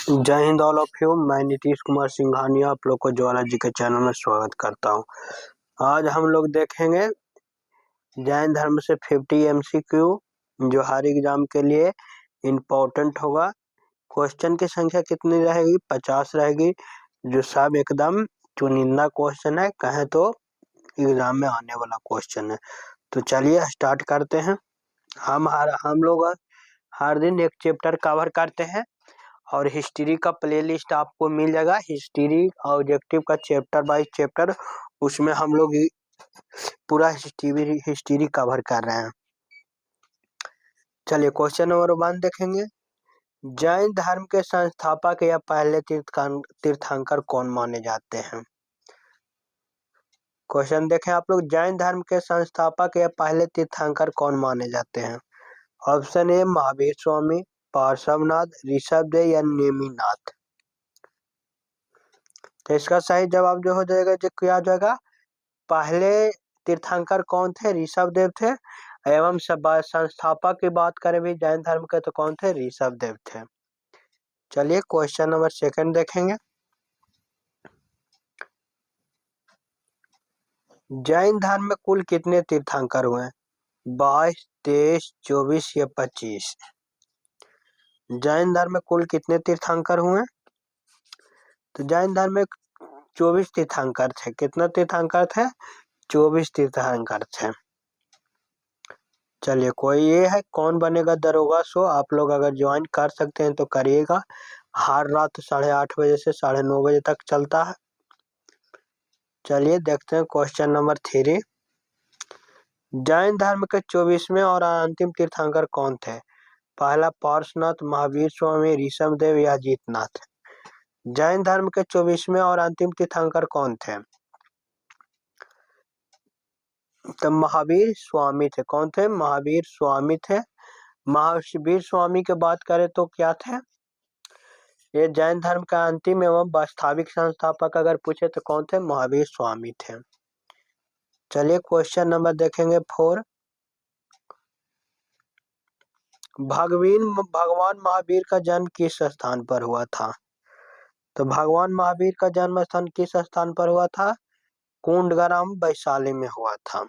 जय Hind all of you. मैं नीतीश कुमार सिंघानिया आप लोग को ज्वाला जी के चैनल में स्वागत करता हूँ। आज हम लोग देखेंगे जैन धर्म से 50 MCQ जो हर एग्जाम के लिए इम्पोर्टेंट होगा। क्वेश्चन की संख्या कितनी रहेगी? 50 रहेगी, जो सब एकदम चुनिंदा क्वेश्चन है, कहें तो एग्जाम में आने वाला क्वेश्चन है। तो चलिए स्टार्ट करते हैं। हम लोग हर दिन एक चैप्टर कवर करते हैं और हिस्ट्री का प्लेलिस्ट आपको मिल जाएगा। हिस्ट्री ऑब्जेक्टिव का चैप्टर बाय चैप्टर, उसमें हम लोग पूरा हिस्ट्री कवर कर रहे हैं। चलिए क्वेश्चन नंबर 1 देखेंगे। जैन धर्म के संस्थापक या पहले तीर्थंकर कौन माने जाते हैं? क्वेश्चन देखें आप लोग, जैन धर्म के संस्थापक या पहले तीर्थंकर कौन माने जाते हैं? ऑप्शन ए महावीर स्वामी, पार्श्वनाथ, ऋषभदेव या नेमिनाथ। तो इसका सही जवाब जो हो जाएगा, जो क्या हो जाएगा, पहले तीर्थंकर कौन थे? ऋषभदेव थे। एवं संस्थापक की बात करें भी जैन धर्म के तो कौन थे? ऋषभदेव थे। चलिए क्वेश्चन नंबर 2 देखेंगे। जैन धर्म में कुल कितने तीर्थंकर हुए? 22, 23, 24 या 25? जैन धर्म में कुल कितने तीर्थंकर हुए? तो जैन धर्म में 24 तीर्थंकर थे। कितना तीर्थंकर थे? 24 तीर्थंकर थे। चलिए कोई ये है कौन बनेगा दरोगा शो, आप लोग अगर ज्वाइन कर सकते हैं तो करिएगा। हर रात 8:30 बजे से 9:30 बजे तक चलता है। चलिए देखते हैं क्वेश्चन नंबर 3। जैन धर्म के 24वें और अंतिम तीर्थंकर कौन थे? पहला पार्श्वनाथ, महावीर स्वामी, ऋषभदेव या अजितनाथ। जैन धर्म के 24वें और अंतिम तीर्थंकर कौन थे? तो महावीर स्वामी थे। कौन थे? महावीर स्वामी थे। महावीर स्वामी की बात करें तो क्या थे? ये जैन धर्म का अंतिम एवं वास्तविक संस्थापक अगर पूछे तो कौन थे? महावीर स्वामी थे। चलिए क्वेश्चन नंबर देखेंगे 4। भगवान महावीर का जन्म किस स्थान पर हुआ था? तो भगवान महावीर का जन्म स्थान किस स्थान पर हुआ था? कुंडग्राम वैशाली में हुआ था।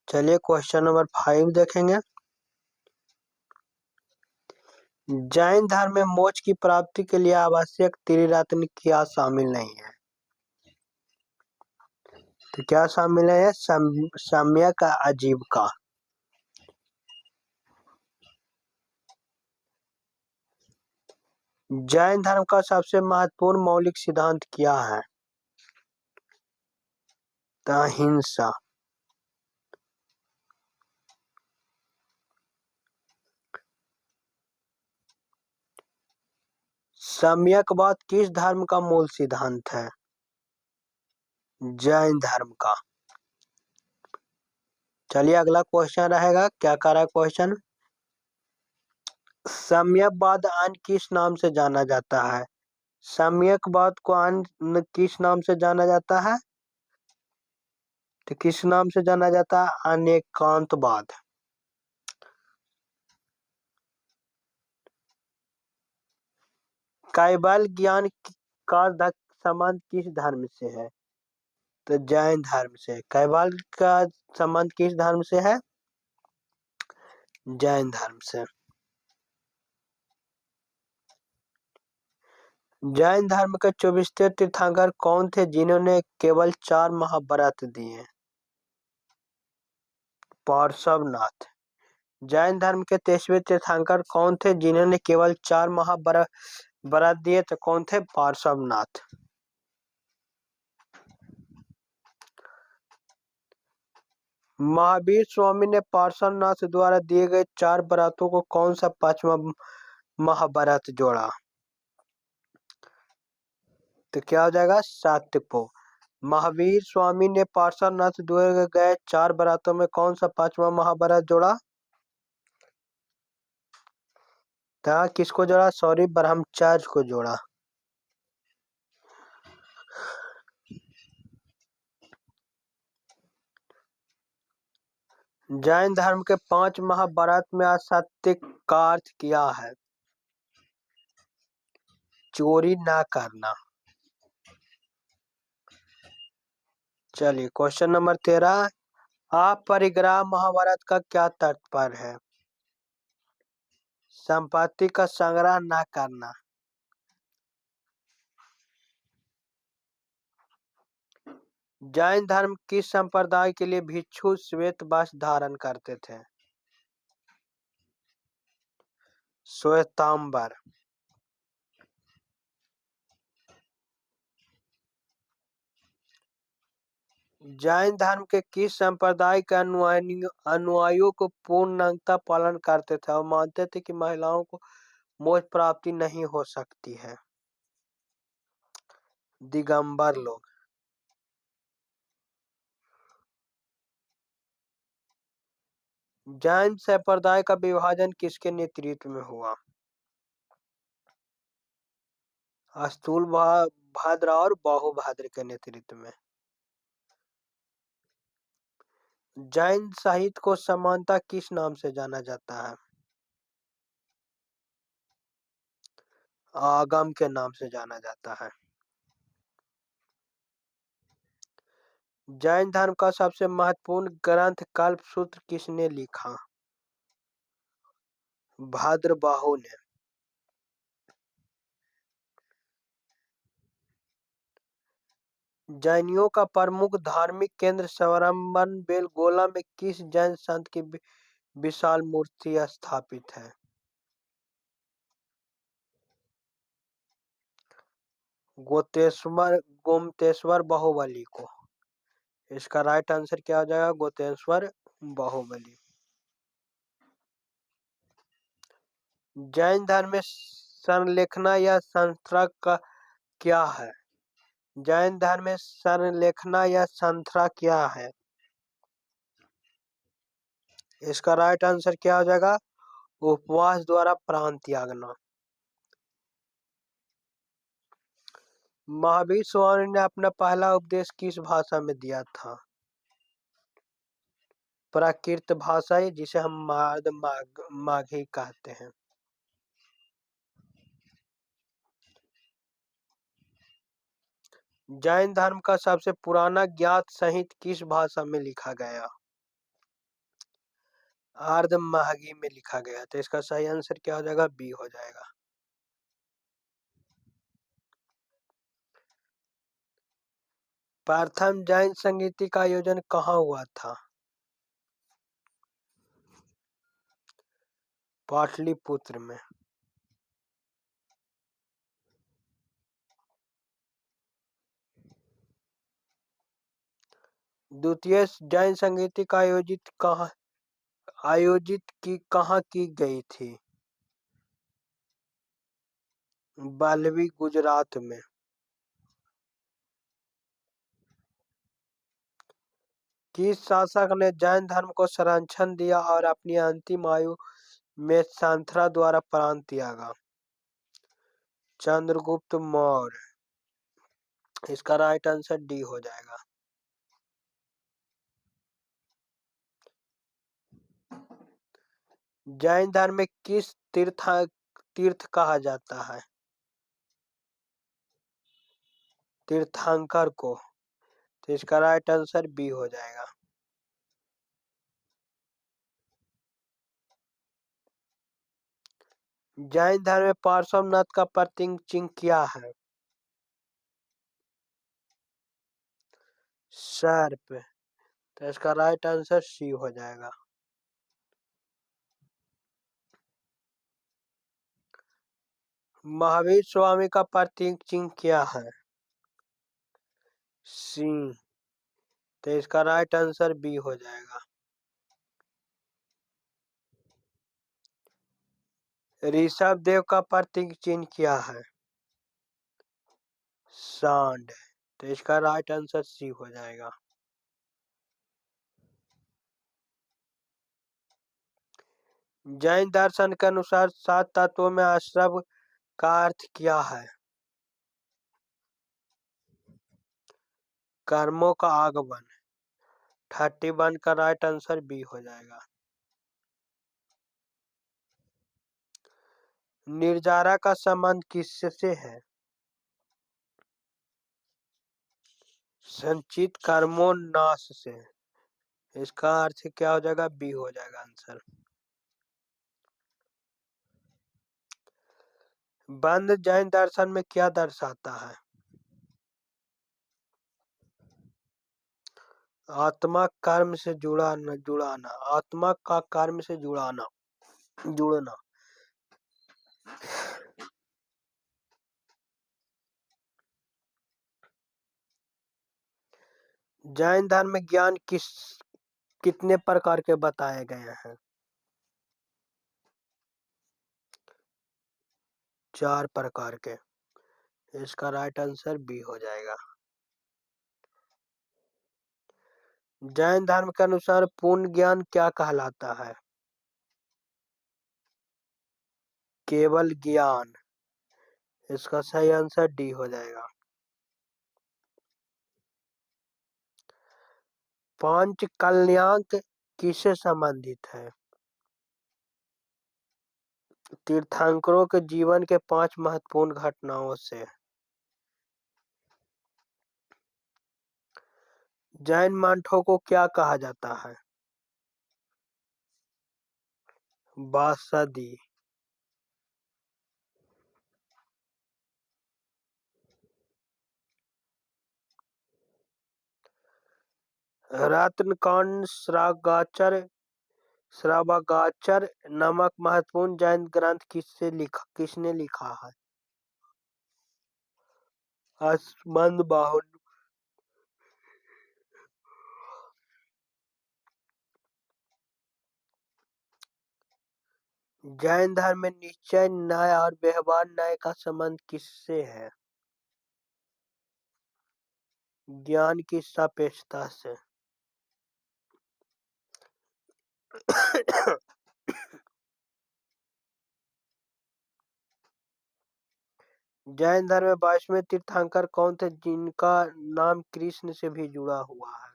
चलिए क्वेश्चन नंबर 5 देखेंगे। जैन धर्म में मोक्ष की प्राप्ति के लिए आवश्यक त्रिरत्न क्या शामिल नहीं है? तो क्या शामिल है? सम्यक आजीविका। जैन धर्म का सबसे महत्वपूर्ण मौलिक सिद्धांत क्या है? तो अहिंसा। सम्यकवाद किस धर्म का मूल सिद्धांत है? जैन धर्म का। चलिए अगला क्वेश्चन रहेगा, क्या कर रहा है क्वेश्चन? सम्यकवाद अन्य किस नाम से जाना जाता है? सम्यकवाद को अन्य किस नाम से जाना जाता है? तो किस नाम से जाना जाता है? अनेकांतवाद। कैवल्य ज्ञान का संबंध किस धर्म से है? तो जैन धर्म से। कैवल्य का संबंध किस धर्म से है? जैन धर्म से। जैन धर्म के 24वें तीर्थंकर कौन थे जिन्होंने केवल 4 महाव्रत दिए? पार्श्वनाथ। जैन धर्म के 23वें तीर्थंकर कौन थे जिन्होंने केवल 4 महाव्रत दिए? तो कौन थे? पार्श्वनाथ। महावीर स्वामी ने पार्श्वनाथ द्वारा दिए गए 4 व्रतों को कौन सा 5वां महाव्रत जोड़ा? तो क्या हो जाएगा? सात्यपो। महावीर स्वामी ने पार्श्वनाथ द्वारा गए 4 व्रतों में कौन सा 5वां महाव्रत जोड़ा? था किसको जोड़ा? सॉरी, ब्रह्मचर्य को जोड़ा। जैन धर्म के 5 महाव्रत में असत्य का अर्थ क्या है? चोरी ना करना। चलिए क्वेश्चन नंबर 13, अपरिग्रह महाभारत का क्या तात्पर्य है? संपत्ति का संग्रह ना करना। जैन धर्म किस संप्रदाय के लिए भिक्षु श्वेत वस्त्र धारण करते थे? श्वेतांबर। जैन धर्म के किस संप्रदाय के अनुयायियों को पूर्णतः पालन करते थे और मानते थे कि महिलाओं को मोक्ष प्राप्ति नहीं हो सकती है? दिगंबर लोग। जैन संप्रदाय का विभाजन किसके नेतृत्व में हुआ? स्थूलभद्र और बाहुभद्र के नेतृत्व में। जैन साहित्य को सामान्यतः किस नाम से जाना जाता है? आगम के नाम से जाना जाता है। जैन धर्म का सबसे महत्वपूर्ण ग्रंथ कल्पसूत्र किसने लिखा? भद्रबाहु ने। जैनियों का प्रमुख धार्मिक केंद्र श्रवणबेल बेलगोला में किस जैन संत की विशाल मूर्ति स्थापित है? गोमतेश्वर बाहुबली को। इसका राइट आंसर क्या हो जाएगा? गोमतेश्वर बाहुबली। जैन धर्म में संलेखना या संस्था का क्या है? जैन धर्म में संलेखना या संस्था क्या है? इसका राइट आंसर क्या हो जाएगा? उपवास द्वारा प्राण त्यागना। महावीर स्वामी ने अपना पहला उपदेश किस भाषा में दिया था? प्राकृत भाषा, जिसे हम माघी कहते हैं। जैन धर्म का सबसे पुराना ज्ञात साहित्य किस भाषा में लिखा गया? अर्ध माघी में लिखा गया। तो इसका सही आंसर क्या हो जाएगा? बी हो जाएगा। प्रथम जैन संगीति का आयोजन कहाँ हुआ था? पाटलिपुत्र में। द्वितीय जैन संगीति का कहाँ की गई थी? बालवी, गुजरात में। किस शासक ने जैन धर्म को संरक्षण दिया और अपनी अंतिम आयु में सांथरा द्वारा प्राण त्यागा? चंद्रगुप्त मौर्य। इसका राइट आंसर डी हो जाएगा। जैन धर्म में किस तीर्थ कहा जाता है? तीर्थंकर को। तो इसका राइट आंसर बी हो जाएगा। जैन धर्म में पार्श्वनाथ का प्रतीक चिन्ह क्या है? सर्प। तो इसका राइट आंसर सी हो जाएगा। महावीर स्वामी का प्रतीक चिन्ह क्या है? सिंह। तो इसका राइट आंसर बी हो जाएगा। ऋषभ देव का प्रतीक चिन्ह क्या है? सांड। तो इसका राइट आंसर सी हो जाएगा। जैन दर्शन के अनुसार 7 तत्वों में आश्रव का अर्थ क्या है? कर्मों का आगमन। 31 का राइट आंसर बी हो जाएगा। निर्जारा का संबंध किससे है? संचित कर्मों नाश से। इसका अर्थ क्या हो जाएगा? बी हो जाएगा आंसर। बंध जैन दर्शन में क्या दर्शाता है? आत्मा कर्म से जुड़ाना, आत्मा का कर्म से जुड़ना। जैन धर्म में ज्ञान कितने प्रकार के बताए गए हैं? 4 प्रकार के। इसका राइट आंसर बी हो जाएगा। जैन धर्म के अनुसार पूर्ण ज्ञान क्या कहलाता है? केवल ज्ञान। इसका सही आंसर डी हो जाएगा। पांच कल्याण किससे संबंधित है? तीर्थंकरों के जीवन के 5 महत्वपूर्ण घटनाओं से। जैन मंठों को क्या कहा जाता है? बासदी। रत्नकांड श्रावगाचर नामक महत्वपूर्ण जैन ग्रंथ किसने लिखा है? अस्मद बाहुन। जैन धर्म में निश्चय न्याय और व्यवहार न्याय का संबंध किससे है? ज्ञान की सापेक्षता से। जैन धर्म में 22वें तीर्थंकर कौन थे जिनका नाम कृष्ण से भी जुड़ा हुआ है?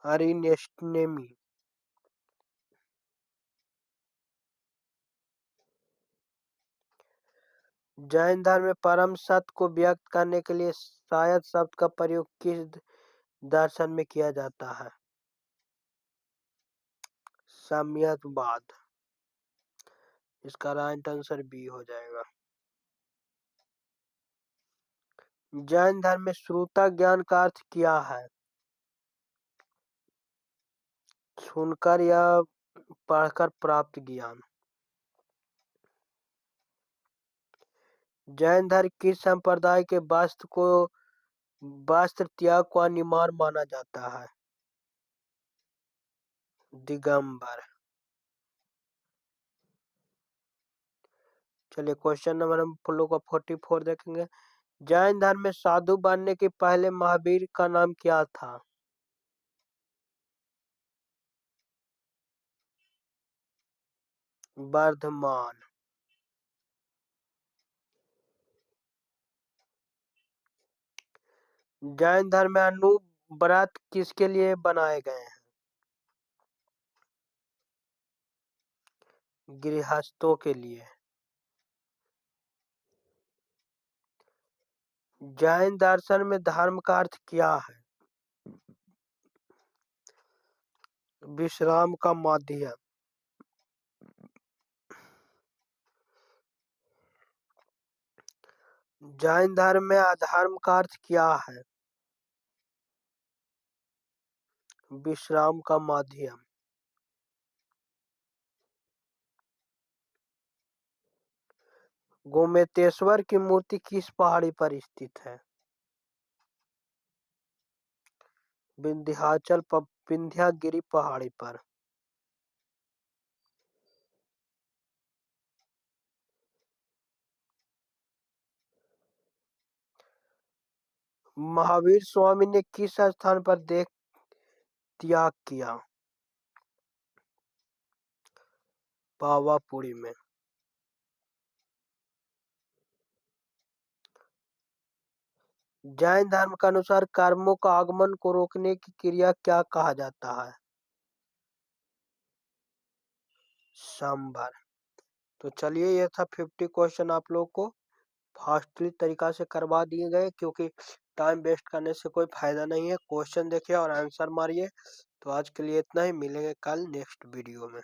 अरिनेस्नेमी। जैन धर्म में परम सत्य को व्यक्त करने के लिए शायद शब्द का प्रयोग किस दर्शन में किया जाता है? साम्यवाद। इसका राइट आंसर बी हो जाएगा। जैन धर्म में श्रुता ज्ञान का अर्थ क्या है? सुनकर या पढ़कर प्राप्त ज्ञान। जैन धर्म किस संप्रदाय के वस्त्र त्याग को अनिवार्य माना जाता है? दिगंबर। चलिए क्वेश्चन नंबर हम लोग का 44 देखेंगे। जैन धर्म में साधु बनने के पहले महावीर का नाम क्या था? वर्धमान। जैन धर्म में अनुव्रत किसके लिए बनाए गए हैं? गृहस्थों के लिए। जैन दर्शन में धर्म का अर्थ क्या है? विश्राम का माध्यम। जैन धर्म में अधर्म का अर्थ क्या है? विश्राम का माध्यम। गोमतेश्वर की मूर्ति किस पहाड़ी पर स्थित है? विंध्यागिरी पहाड़ी पर। महावीर स्वामी ने किस स्थान पर देह त्याग किया? पावापुरी में। जैन धर्म के अनुसार कर्मों का आगमन को रोकने की क्रिया क्या कहा जाता है? सोमवार। तो चलिए, ये था 50 क्वेश्चन आप लोग को फास्टली तरीका से करवा दिए गए, क्योंकि टाइम वेस्ट करने से कोई फायदा नहीं है। क्वेश्चन देखिए और आंसर मारिए। तो आज के लिए इतना ही, मिलेंगे कल नेक्स्ट वीडियो में।